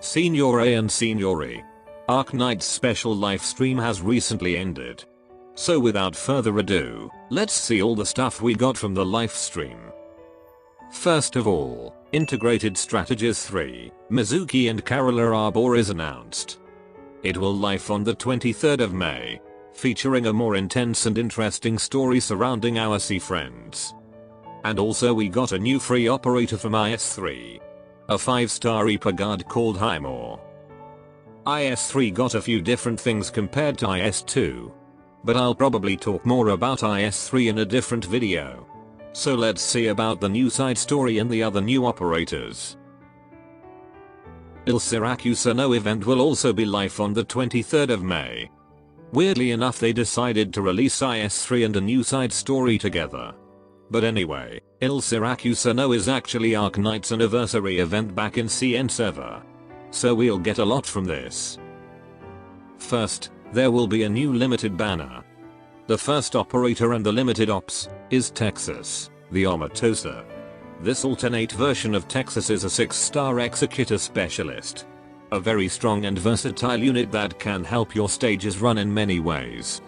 Signore and Signori, Arknights Special Livestream has recently ended. So without further ado, let's see all the stuff we got from the livestream. First of all, Integrated Strategies 3, Mizuki and Caerula Arbor is announced. It will live on the 23rd of May, featuring a more intense and interesting story surrounding our sea friends. And also we got a new free operator from IS-3. A 5-star Reaper guard called Arbor. IS-3 got a few different things compared to IS-2. But I'll probably talk more about IS-3 in a different video. So let's see about the new side story and the other new operators. Il Siracusano event will also be live on the 23rd of May. Weirdly enough they decided to release IS-3 and a new side story together. But anyway, Il Siracusano is actually Arknights anniversary event back in CN server. So we'll get a lot from this. First, there will be a new limited banner. The first operator and the limited ops is Texas, the Omatosa. This alternate version of Texas is a 6-star executor specialist. A very strong and versatile unit that can help your stages run in many ways.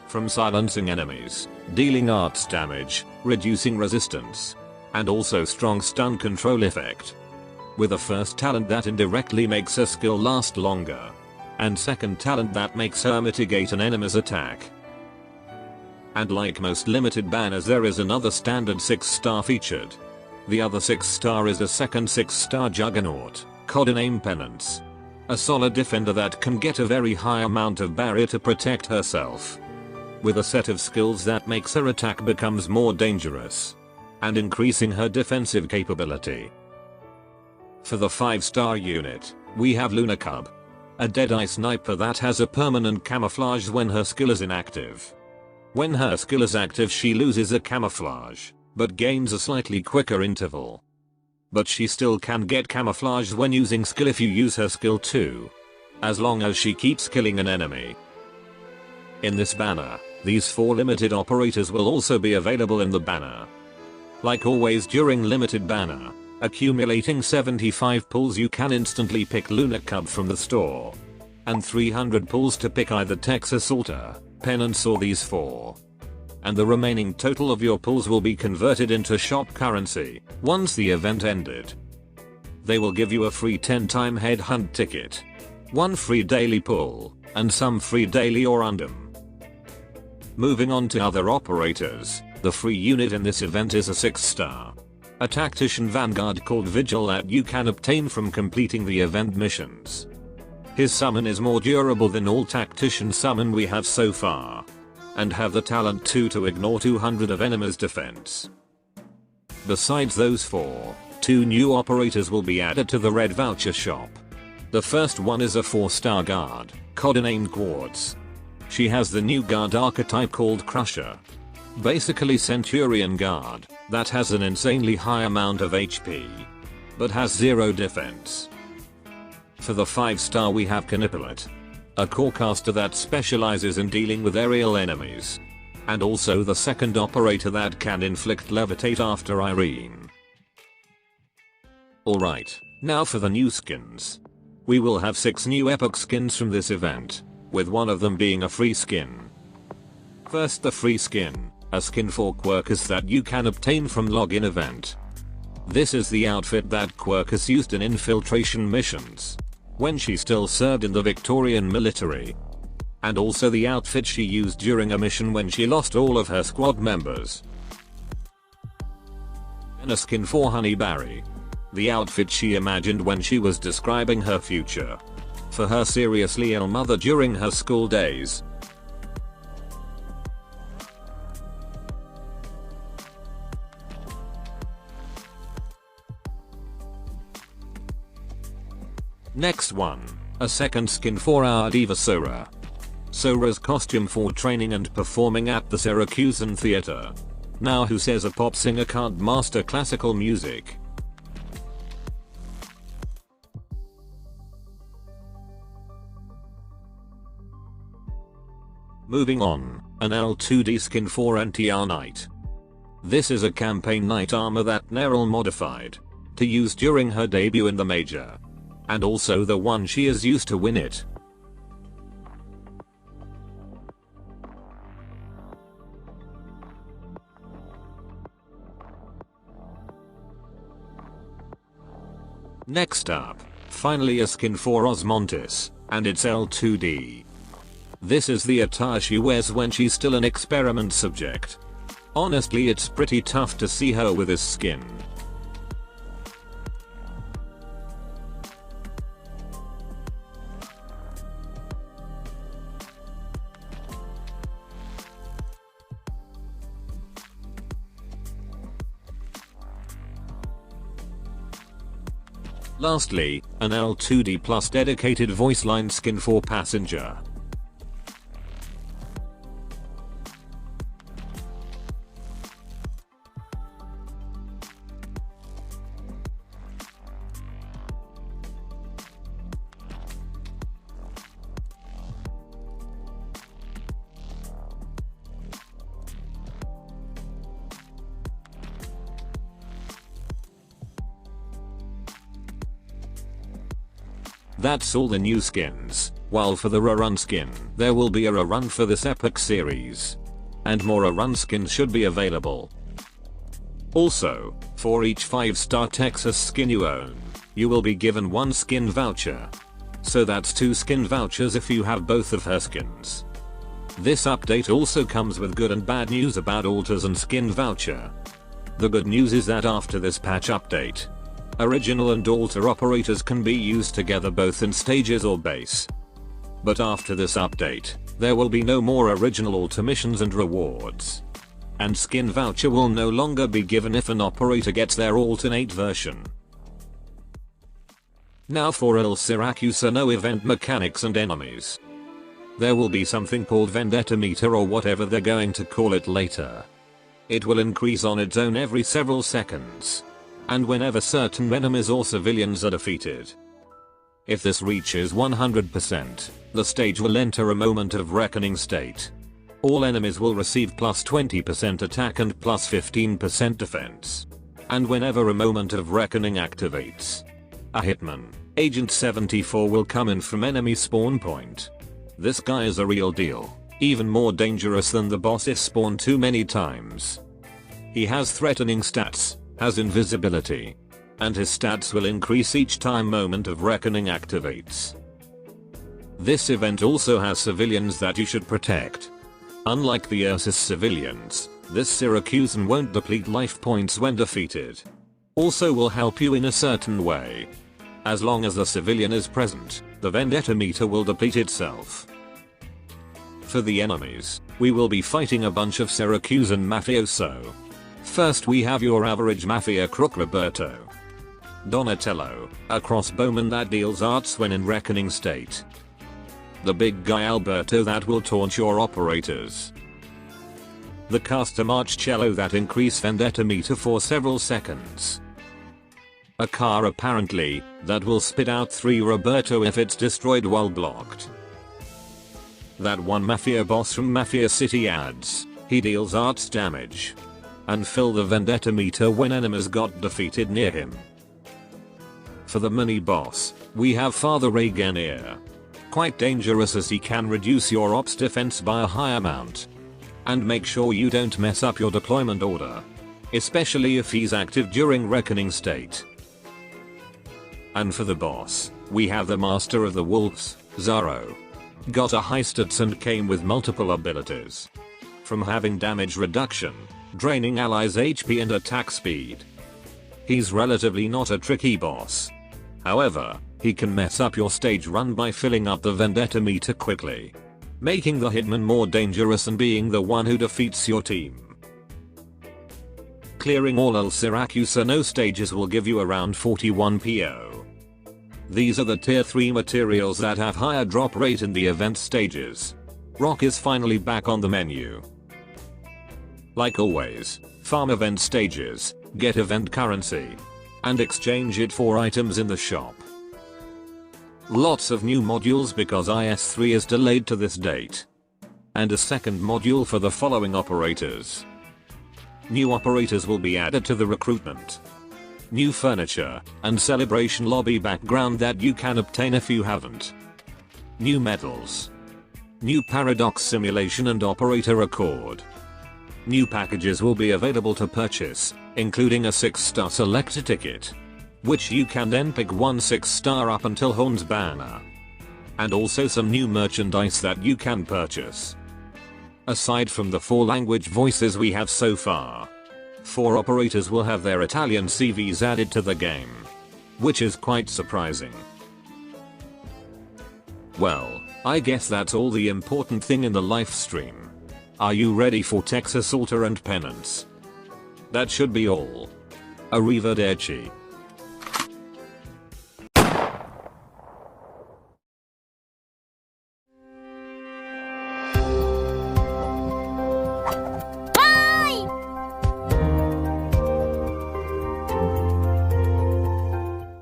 From silencing enemies, dealing arts damage, reducing resistance, and also strong stun control effect. With a first talent that indirectly makes her skill last longer. And second talent that makes her mitigate an enemy's attack. And like most limited banners there is another standard 6-star featured. The other 6-star is a second 6-star juggernaut, codename Penance. A solid defender that can get a very high amount of barrier to protect herself. With a set of skills that makes her attack becomes more dangerous. And increasing her defensive capability. For the 5-star unit, we have Luna Cub. A Deadeye sniper that has a permanent camouflage when her skill is inactive. When her skill is active she loses a camouflage, but gains a slightly quicker interval. But she still can get camouflage when using skill if you use her skill too. As long as she keeps killing an enemy. In this banner, these 4 limited operators will also be available in the banner. Like always during limited banner, accumulating 75 pulls you can instantly pick Luna Cub from the store. And 300 pulls to pick either Texas Totter, Penance or these 4. And the remaining total of your pulls will be converted into shop currency once the event ended. They will give you a free 10-time headhunt ticket, 1 free daily pull, and some free daily or random. Moving on to other operators, the free unit in this event is a 6-star. A tactician vanguard called Vigil that you can obtain from completing the event missions. His summon is more durable than all tactician summon we have so far. And have the talent too to ignore 200 of enemies' defense. Besides those 4, 2 new operators will be added to the red voucher shop. The first one is a 4-star guard, codenamed Quartz. She has the new guard archetype called Crusher. Basically Centurion guard, that has an insanely high amount of HP. But has 0 defense. For the 5-star we have Canipulet. A core caster that specializes in dealing with aerial enemies. And also the second operator that can inflict levitate after Irene. Alright, now for the new skins. We will have 6 new epic skins from this event, with one of them being a free skin. First the free skin, a skin for Quercus that you can obtain from login event. This is the outfit that Quercus used in infiltration missions, when she still served in the Victorian military. And also the outfit she used during a mission when she lost all of her squad members. And a skin for Honeyberry. The outfit she imagined when she was describing her future. For her seriously ill mother during her school days. Next one, a second skin for our diva Sora. Sora's costume for training and performing at the Siracusan Theater. Now who says a pop singer can't master classical music? Moving on, an L2D skin for NTR Knight. This is a campaign knight armor that Neril modified to use during her debut in the major. and also the one she is used to win it. Next up, finally a skin for Osmontis, and it's L2D. This is the attire she wears when she's still an experiment subject. Honestly, it's pretty tough to see her with this skin. Lastly, an L2D plus dedicated voice line skin for Passenger. That's all the new skins, while for the rerun skin, there will be a rerun for this epic series. And more rerun skins should be available. Also, for each 5-star Texas skin you own, you will be given 1 skin voucher. So that's 2 skin vouchers if you have both of her skins. This update also comes with good and bad news about alters and skin voucher. The good news is that after this patch update, original and alter operators can be used together both in stages or base. But after this update, there will be no more original alter missions and rewards. And skin voucher will no longer be given if an operator gets their alternate version. Now for Il Siracusano event mechanics and enemies. There will be something called Vendetta meter or whatever they're going to call it later. It will increase on its own every several seconds, and whenever certain enemies or civilians are defeated. If this reaches 100%, the stage will enter a moment of reckoning state. All enemies will receive plus 20% attack and plus 15% defense. And whenever a moment of reckoning activates, a hitman, Agent 74 will come in from enemy spawn point. This guy is a real deal, even more dangerous than the boss if spawned too many times. He has threatening stats, has invisibility, and his stats will increase each time moment of reckoning activates. This event also has civilians that you should protect. Unlike the Ursus civilians, this Syracusan won't deplete life points when defeated. Also will help you in a certain way. As long as the civilian is present, the vendetta meter will deplete itself. For the enemies, we will be fighting a bunch of Syracusan mafioso. First we have your average mafia crook Roberto. Donatello, a crossbowman that deals arts when in reckoning state. The big guy Alberto that will taunt your operators. The caster Marcello that increase vendetta meter for several seconds. A car apparently, that will spit out 3 Roberto if it's destroyed while blocked. That one mafia boss from Mafia City adds, he deals arts damage. And fill the vendetta meter when enemies got defeated near him. For the mini boss, we have Father Reganier. Quite dangerous as he can reduce your ops defense by a high amount. And make sure you don't mess up your deployment order. Especially if he's active during reckoning state. And for the boss, we have the Master of the Wolves, Zaro. Got a high stats and came with multiple abilities. From having damage reduction, draining allies' HP and attack speed. He's relatively not a tricky boss. However, he can mess up your stage run by filling up the vendetta meter quickly, making the hitman more dangerous and being the one who defeats your team. Clearing all Il Siracusano stages will give you around 41 PO. These are the tier 3 materials that have higher drop rate in the event stages. Rock is finally back on the menu. Like always, farm event stages, get event currency, and exchange it for items in the shop. Lots of new modules because IS3 is delayed to this date. And a second module for the following operators. New operators will be added to the recruitment. new furniture, and celebration lobby background that you can obtain if you haven't. New medals. New paradox simulation and operator accord. New packages will be available to purchase, including a 6-star selector ticket, which you can then pick one 6-star up until Horn's banner. And also some new merchandise that you can purchase. Aside from the 4 language voices we have so far, 4 operators will have their Italian CVs added to the game, which is quite surprising. Well, I guess that's all the important thing in the live stream. Are you ready for Texas Totter and Penance? That should be all. Arrivederci.